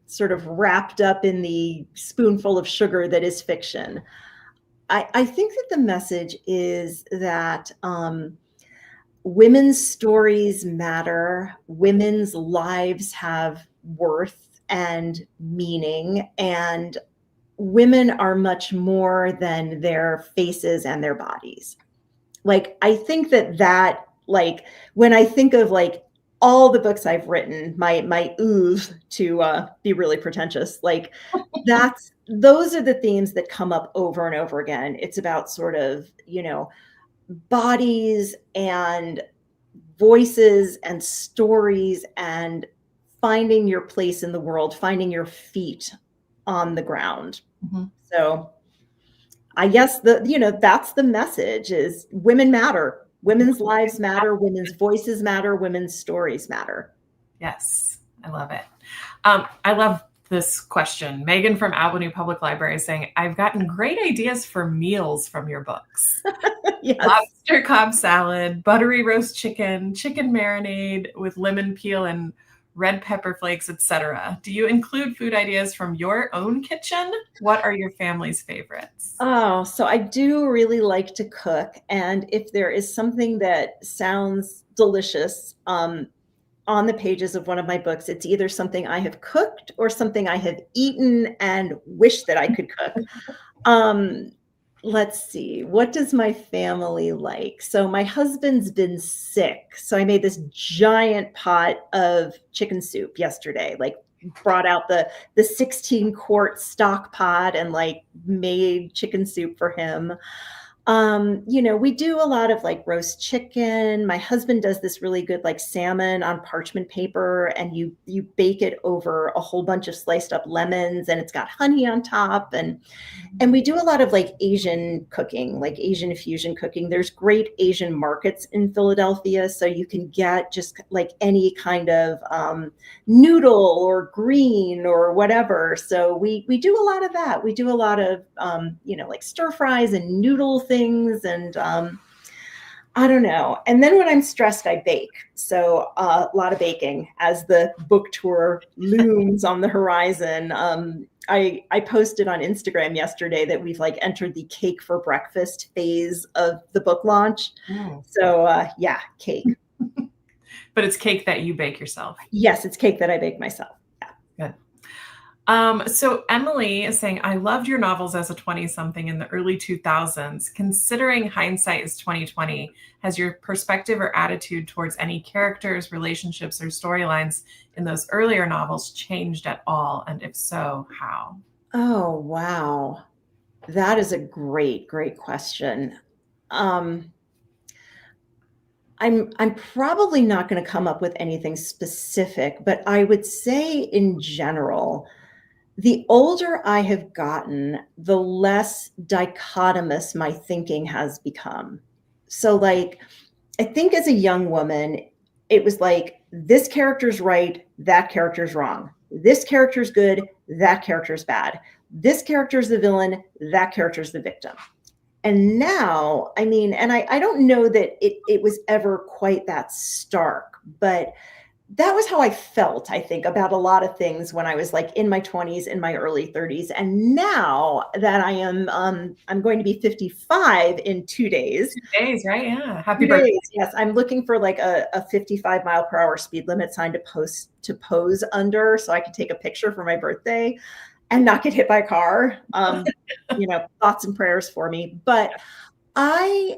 sort of wrapped up in the spoonful of sugar that is fiction. I think that the message is that women's stories matter, women's lives have worth and meaning, and women are much more than their faces and their bodies. Like, I think that like, when I think of like all the books I've written, my oeuvre, to be really pretentious, like those are the themes that come up over and over again. It's about sort of, bodies and voices and stories and finding your place in the world, finding your feet on the ground. Mm-hmm. So I guess that's the message, is women matter. Women's lives matter. Women's voices matter. Women's stories matter. Yes, I love it. I love this question. Megan from Albany Public Library is saying, I've gotten great ideas for meals from your books. Yes. Lobster Cobb salad, buttery roast chicken, chicken marinade with lemon peel and red pepper flakes, etc. Do you include food ideas from your own kitchen? What are your family's favorites? Oh, so I do really like to cook. And if there is something that sounds delicious, on the pages of one of my books, it's either something I have cooked or something I have eaten and wish that I could cook. Let's see, what does my family like? So my husband's been sick. So I made this giant pot of chicken soup yesterday, like brought out the 16 quart stock pot and like made chicken soup for him. We do a lot of like roast chicken. My husband does this really good like salmon on parchment paper, and you bake it over a whole bunch of sliced up lemons, and it's got honey on top. And we do a lot of like Asian cooking, like Asian fusion cooking. There's great Asian markets in Philadelphia, so you can get just like any kind of noodle or green or whatever. So we do a lot of that. We do a lot of like stir fries and noodle things, and I don't know. And then when I'm stressed, I bake. So a lot of baking as the book tour looms on the horizon. I posted on Instagram yesterday that we've like entered the cake for breakfast phase of the book launch. Oh. So yeah, cake. But it's cake that you bake yourself. Yes, it's cake that I bake myself. Yeah. Good. So Emily is saying, I loved your novels as a 20-something in the early 2000s. Considering hindsight is 2020, has your perspective or attitude towards any characters, relationships, or storylines in those earlier novels changed at all? And if so, how? Oh, wow. That is a great, great question. I'm probably not going to come up with anything specific, but I would say in general, the older I have gotten, the less dichotomous my thinking has become. So like, I think as a young woman, it was like, this character's right, that character's wrong. This character's good, that character's bad. This character's the villain, that character's the victim. And now, I mean, and I don't know that it was ever quite that stark, but that was how I felt, I think, about a lot of things when I was like in my 20s, in my early 30s. And now that I am, I'm going to be 55 in 2 days. 2 days, right? Yeah. Happy 2 birthday. days, yes. I'm looking for like a 55 mile per hour speed limit sign to pose under so I can take a picture for my birthday and not get hit by a car. Thoughts and prayers for me. But I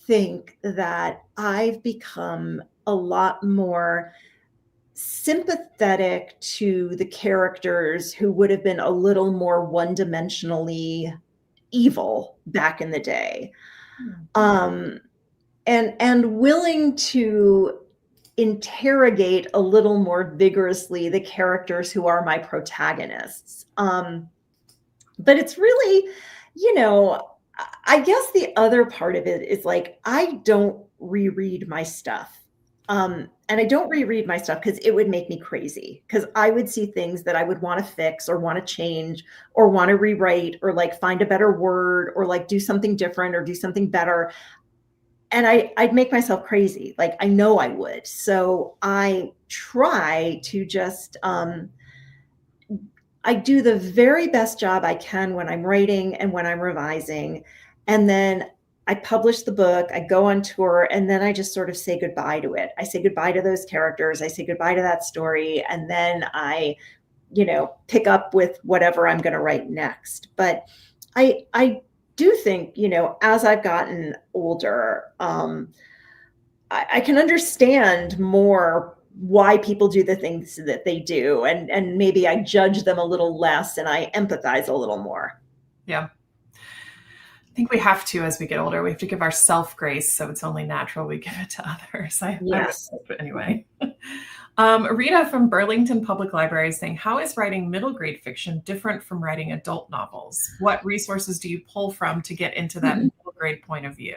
think that I've become a lot more sympathetic to the characters who would have been a little more one-dimensionally evil back in the day. And willing to interrogate a little more vigorously the characters who are my protagonists. But it's really, I guess the other part of it is like, I don't reread my stuff. And I don't reread my stuff because it would make me crazy, because I would see things that I would want to fix or want to change or want to rewrite or like find a better word or like do something different or do something better. And I'd make myself crazy. Like I know I would. So I try to just, I do the very best job I can when I'm writing and when I'm revising. And then I publish the book, I go on tour, and then I just sort of say goodbye to it. I say goodbye to those characters. I say goodbye to that story. And then I, pick up with whatever I'm going to write next. But I do think, as I've gotten older, I can understand more why people do the things that they do. And maybe I judge them a little less and I empathize a little more. Yeah. I think we have to, as we get older, we have to give ourselves grace. So it's only natural we give it to others. Yes. But anyway. Rita from Burlington Public Library is saying, how is writing middle grade fiction different from writing adult novels? What resources do you pull from to get into that middle grade point of view?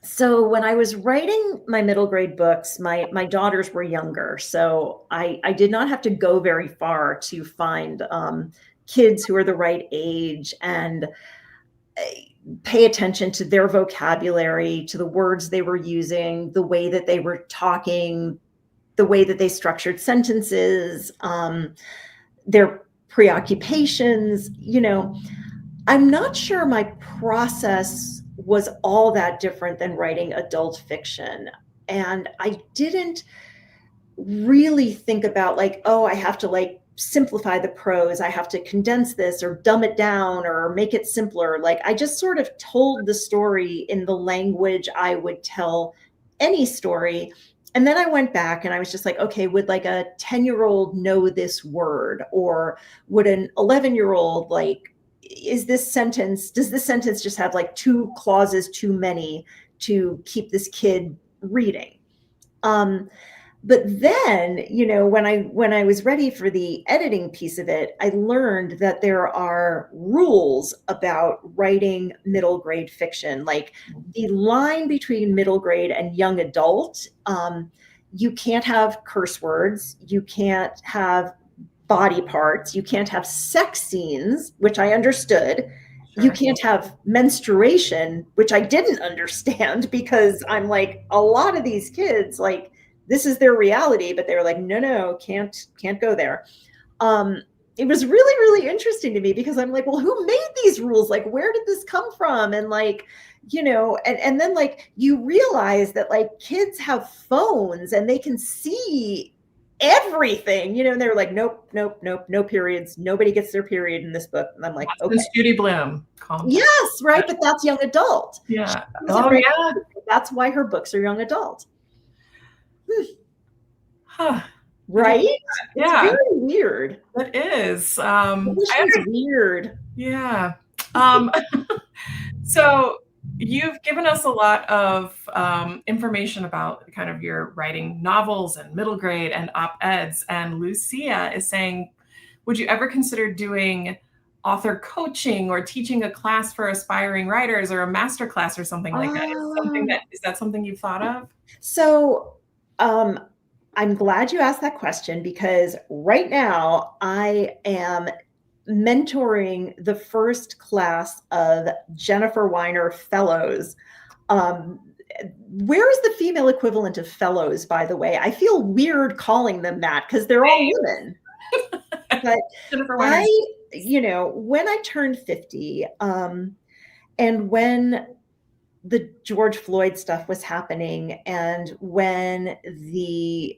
So when I was writing my middle grade books, my daughters were younger, so I did not have to go very far to find kids who are the right age and pay attention to their vocabulary, to the words they were using, the way that they were talking, the way that they structured sentences, their preoccupations. I'm not sure my process was all that different than writing adult fiction. And I didn't really think about like, oh, I have to like simplify the prose. I have to condense this or dumb it down or make it simpler. Like I just sort of told the story in the language I would tell any story. And then I went back and I was just like, okay, would like a 10-year-old know this word? Or would an 11-year-old like, does this sentence just have like two clauses too many to keep this kid reading? But then, when I was ready for the editing piece of it, I learned that there are rules about writing middle grade fiction. Like the line between middle grade and young adult, you can't have curse words, you can't have body parts, you can't have sex scenes, which I understood. Sure. You can't have menstruation, which I didn't understand because I'm like, a lot of these kids, like, this is their reality, but they were like, no, can't go there. It was really, really interesting to me because I'm like, well, who made these rules? Like, where did this come from? And like, and then like you realize that like kids have phones and they can see everything, and they're like, nope, no periods. Nobody gets their period in this book. And I'm like, okay. Judy Bloom. Yes, right. But that's young adult. Yeah. Oh, yeah. That's why her books are young adult. Huh. Right? Yeah. It's very weird. It is. It's weird. Yeah. So you've given us a lot of information about kind of your writing novels and middle grade and op-eds. And Lucia is saying, would you ever consider doing author coaching or teaching a class for aspiring writers or a master class or something like that? Is that something you've thought of? So I'm glad you asked that question because right now I am mentoring the first class of Jennifer Weiner fellows. Where is the female equivalent of fellows, by the way? I feel weird calling them that because they're all women. But when I turned 50, and when the George Floyd stuff was happening, and when the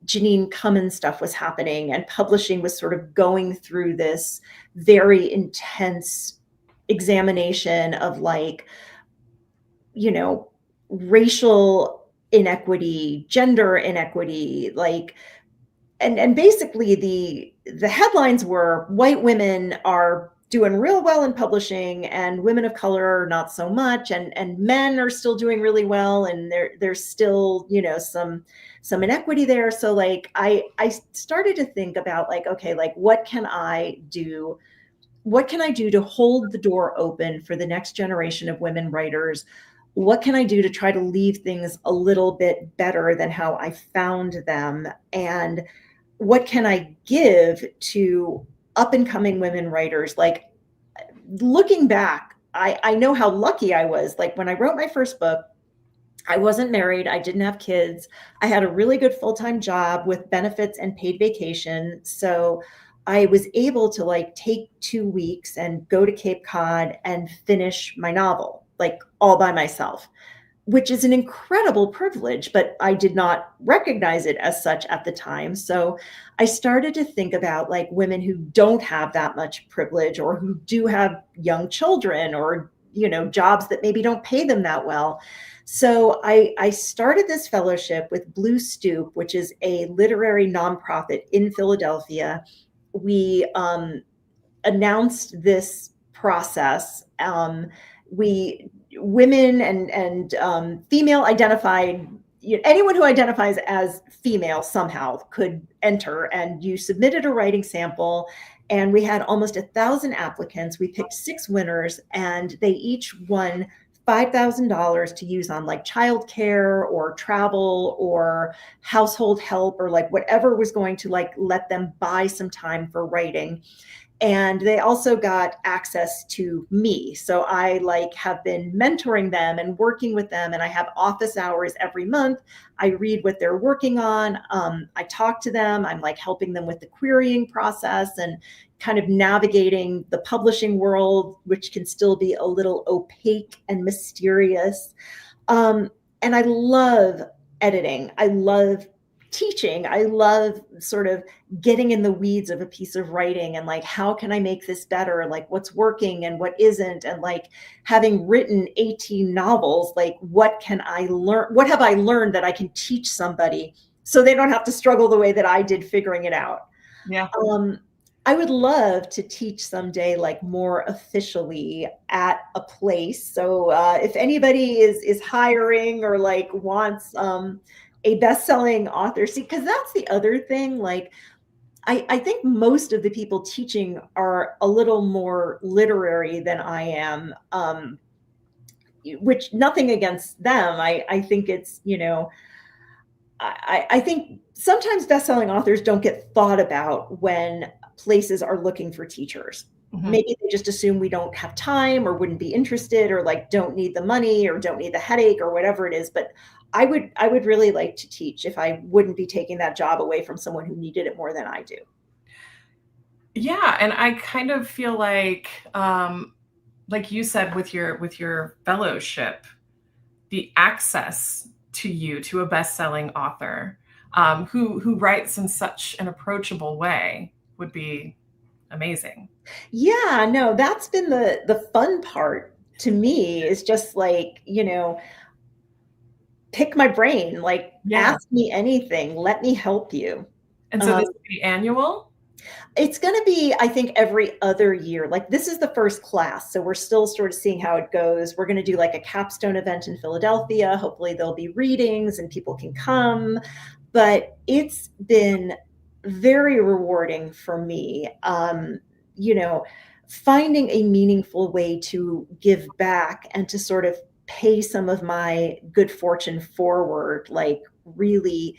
Janine Cummins stuff was happening, and publishing was sort of going through this very intense examination of like, racial inequity, gender inequity, like, and basically the headlines were white women are doing real well in publishing and women of color not so much, and men are still doing really well, and there's still some inequity there. So like I started to think about like, okay, like what can I do to hold the door open for the next generation of women writers? What can I do to try to leave things a little bit better than how I found them? And what can I give to up and coming women writers? Like looking back, I know how lucky I was. Like when I wrote my first book, I wasn't married. I didn't have kids. I had a really good full-time job with benefits and paid vacation. So I was able to like take 2 weeks and go to Cape Cod and finish my novel, like all by myself, which is an incredible privilege, but I did not recognize it as such at the time. So I started to think about like women who don't have that much privilege, or who do have young children, or, jobs that maybe don't pay them that well. So I started this fellowship with Blue Stoop, which is a literary nonprofit in Philadelphia. We announced this process. Women and female identified, anyone who identifies as female somehow could enter, and you submitted a writing sample, and we had almost 1,000 applicants. We picked 6 winners, and they each won $5,000 to use on like childcare or travel or household help or like whatever was going to like let them buy some time for writing. And they also got access to me. So I like have been mentoring them and working with them. And I have office hours every month. I read what they're working on. I talk to them. I'm like helping them with the querying process and kind of navigating the publishing world, which can still be a little opaque and mysterious. And I love editing. I love teaching. I love sort of getting in the weeds of a piece of writing and like, how can I make this better? Like what's working and what isn't? And like having written 18 novels, like what can I learn? What have I learned that I can teach somebody so they don't have to struggle the way that I did figuring it out? Yeah. I would love to teach someday, like more officially at a place. So if anybody is hiring or like wants a best-selling author, see, because that's the other thing. Like, I think most of the people teaching are a little more literary than I am, which nothing against them. I think it's, you know, I think sometimes best-selling authors don't get thought about when places are looking for teachers. Mhm. Maybe they just assume we don't have time or wouldn't be interested or like don't need the money or don't need the headache or whatever it is. But I would really like to teach if I wouldn't be taking that job away from someone who needed it more than I do. Yeah, and I kind of feel like you said with your fellowship, the access to you, to a best-selling author, who writes in such an approachable way would be amazing. Yeah, no, that's been the fun part to me is just like, you know, pick my brain, like Yeah. ask me anything, let me help you. And so Um, this would be annual? It's going to be, I think, every other year. Like this is the first class, so we're still sort of seeing how it goes. We're going to do like a capstone event in Philadelphia. Hopefully there'll be readings and people can come. But it's been very rewarding for me. You know, finding a meaningful way to give back and to sort of pay some of my good fortune forward, like really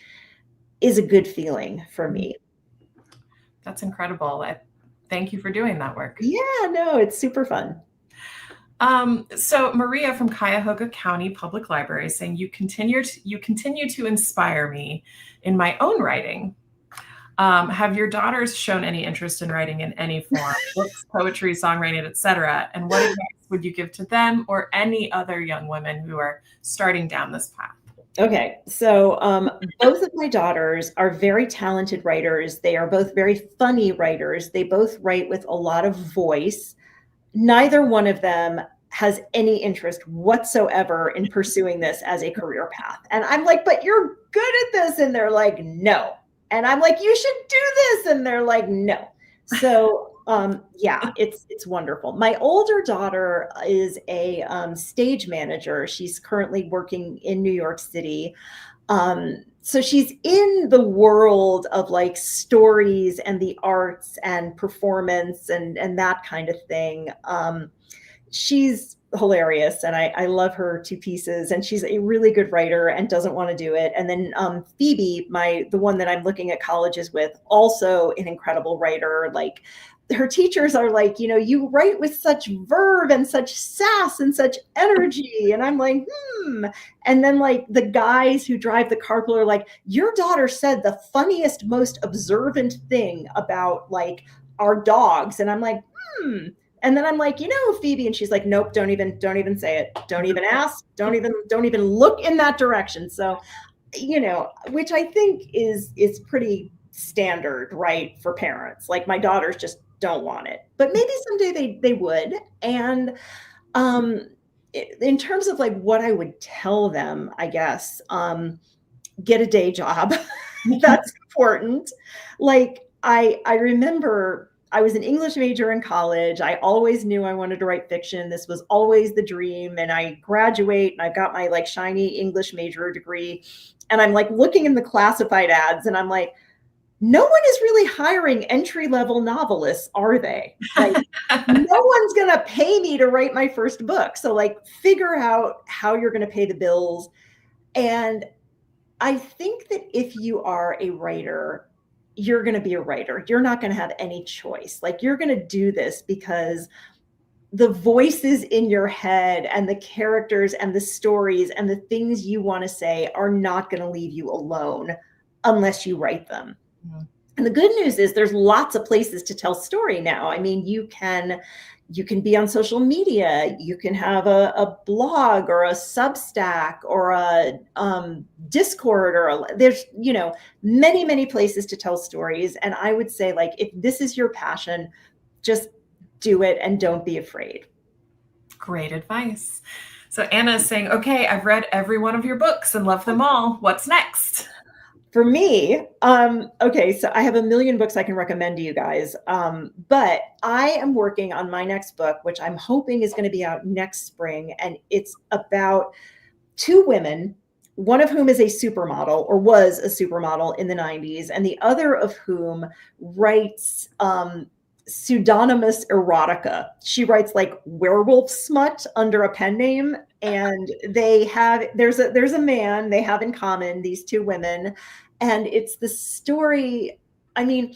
is a good feeling for me. That's incredible. Thank you for doing that work. Yeah, no, it's super fun. So Maria from Cuyahoga County Public Library is saying you continue to inspire me in my own writing. Have your daughters shown any interest in writing in any form, books, poetry, songwriting, etc.? And what advice would you give to them or any other young women who are starting down this path? Okay, so both of my daughters are very talented writers. They are both very funny writers. They both write with a lot of voice. Neither one of them has any interest whatsoever in pursuing this as a career path. And I'm like, but you're good at this. And they're like, no. And I'm like, you should do this. And they're like, no. So yeah, it's wonderful. My older daughter is a stage manager. She's currently working in New York City. So she's in the world of like stories and the arts and performance and that kind of thing. She's hilarious and I love her to pieces, and she's a really good writer and doesn't want to do it. And then Phoebe, the one that I'm looking at colleges with, also an incredible writer. Like her teachers are like, you know, you write with such verve and such sass and such energy. And I'm like, And then like the guys who drive the carpool are like, your daughter said the funniest, most observant thing about like our dogs. And I'm like, And then I'm like, you know, Phoebe, and she's like, nope, don't even say it. Don't even ask. Don't even look in that direction. So, you know, which I think is pretty standard, right, for parents. Like my daughters just don't want it, but maybe someday they would. And in terms of like what I would tell them, I guess, get a day job. That's important. Like I remember I was an English major in college. I always knew I wanted to write fiction. This was always the dream. And I graduate and I got my like shiny English major degree. And I'm like looking in the classified ads and I'm like, no one is really hiring entry-level novelists, are they? Like, no one's going to pay me to write my first book. So like, figure out how you're going to pay the bills. And I think that if you are a writer, you're going to be a writer. You're not going to have any choice. Like, you're going to do this because the voices in your head and the characters and the stories and the things you want to say are not going to leave you alone unless you write them. Mm-hmm. And the good news is there's lots of places to tell story now. I mean, you can be on social media. You can have a blog or a Substack or a Discord, or there's, many, many places to tell stories. And I would say, like, if this is your passion, just do it and don't be afraid. Great advice. So Anna is saying, okay, I've read every one of your books and love them all. What's next? For me, okay, so I have a million books I can recommend to you guys, but I am working on my next book, which I'm hoping is going to be out next spring, and it's about two women, one of whom is a supermodel, or was a supermodel in the 90s, and the other of whom writes pseudonymous erotica. She writes like werewolf smut under a pen name, and there's a man they have in common, these two women, and it's the story. I mean,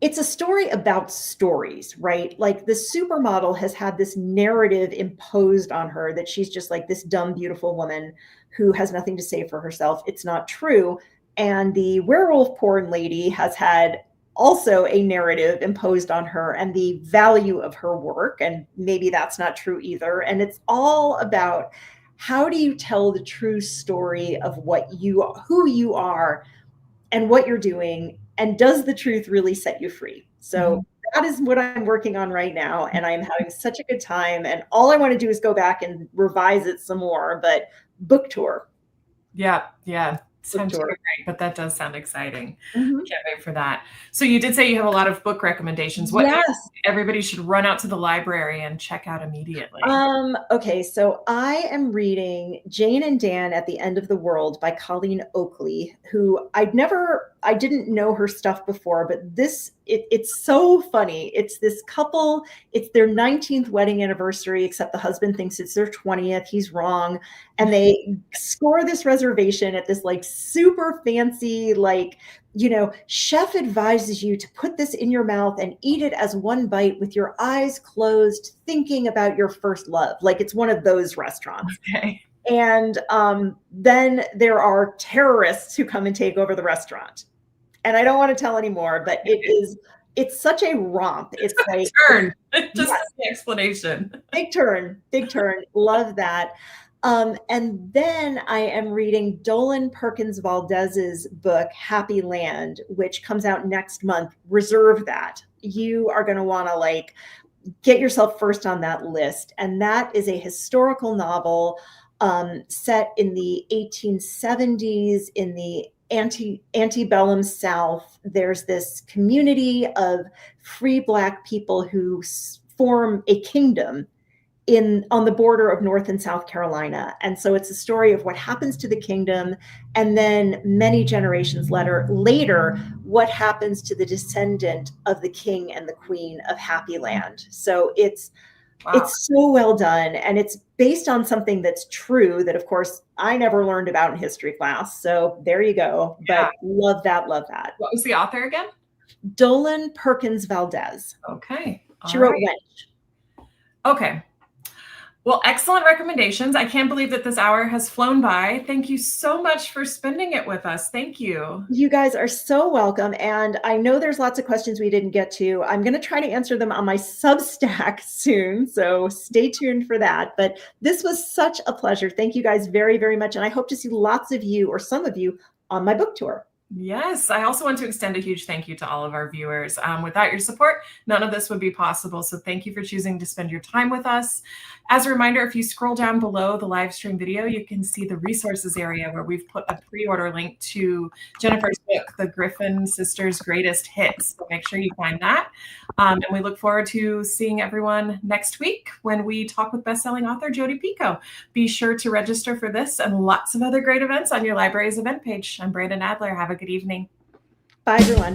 it's a story about stories, right? Like, the supermodel has had this narrative imposed on her that she's just like this dumb, beautiful woman who has nothing to say for herself. It's not true. And the werewolf porn lady has had also a narrative imposed on her and the value of her work. And maybe that's not true either. And it's all about, how do you tell the true story of who you are and what you're doing? And does the truth really set you free? So that is what I'm working on right now. And I'm having such a good time. And all I want to do is go back and revise it some more, but book tour. Yeah. Sounds great, but that does sound exciting. Can't wait for that. So you did say you have a lot of book recommendations. What everybody should run out to the library and check out immediately? Okay, so I am reading Jane and Dan at the End of the World by Colleen Oakley, who I didn't know her stuff before, but it's so funny. It's this couple, it's their 19th wedding anniversary, except the husband thinks it's their 20th. He's wrong. And they score this reservation at this like super fancy, like, chef advises you to put this in your mouth and eat it as one bite with your eyes closed, thinking about your first love. Like, it's one of those restaurants. Okay. And then there are terrorists who come and take over the restaurant. And I don't want to tell anymore, but it's such a romp. It's like turn. Just the explanation. Big turn. Love that. And then I am reading Dolan Perkins Valdez's book, Happy Land, which comes out next month. Reserve that. You are going to want to get yourself first on that list. And that is a historical novel set in the 1870s in the antebellum South. There's this community of free Black people who form a kingdom on the border of North and South Carolina. And so it's a story of what happens to the kingdom, and then many generations later, what happens to the descendant of the king and the queen of Happy Land. So it's so well done, and it's based on something that's true that, of course, I never learned about in history class. So there you go. Yeah. But love that. What was the author again? Dolan Perkins Valdez. Okay. She wrote Wench. Okay. Well, excellent recommendations. I can't believe that this hour has flown by. Thank you so much for spending it with us. Thank you. You guys are so welcome. And I know there's lots of questions we didn't get to. I'm going to try to answer them on my Substack soon. So stay tuned for that. But this was such a pleasure. Thank you guys very, very much. And I hope to see lots of you, or some of you, on my book tour. Yes, I also want to extend a huge thank you to all of our viewers. Without your support, none of this would be possible. So thank you for choosing to spend your time with us. As a reminder, if you scroll down below the live stream video, you can see the resources area where we've put a pre-order link to Jennifer's book, The Griffin Sisters' Greatest Hits. So make sure you find that. And we look forward to seeing everyone next week when we talk with bestselling author Jodi Picoult. Be sure to register for this and lots of other great events on your library's event page. I'm Brandon Adler. Have a good evening. Bye, everyone.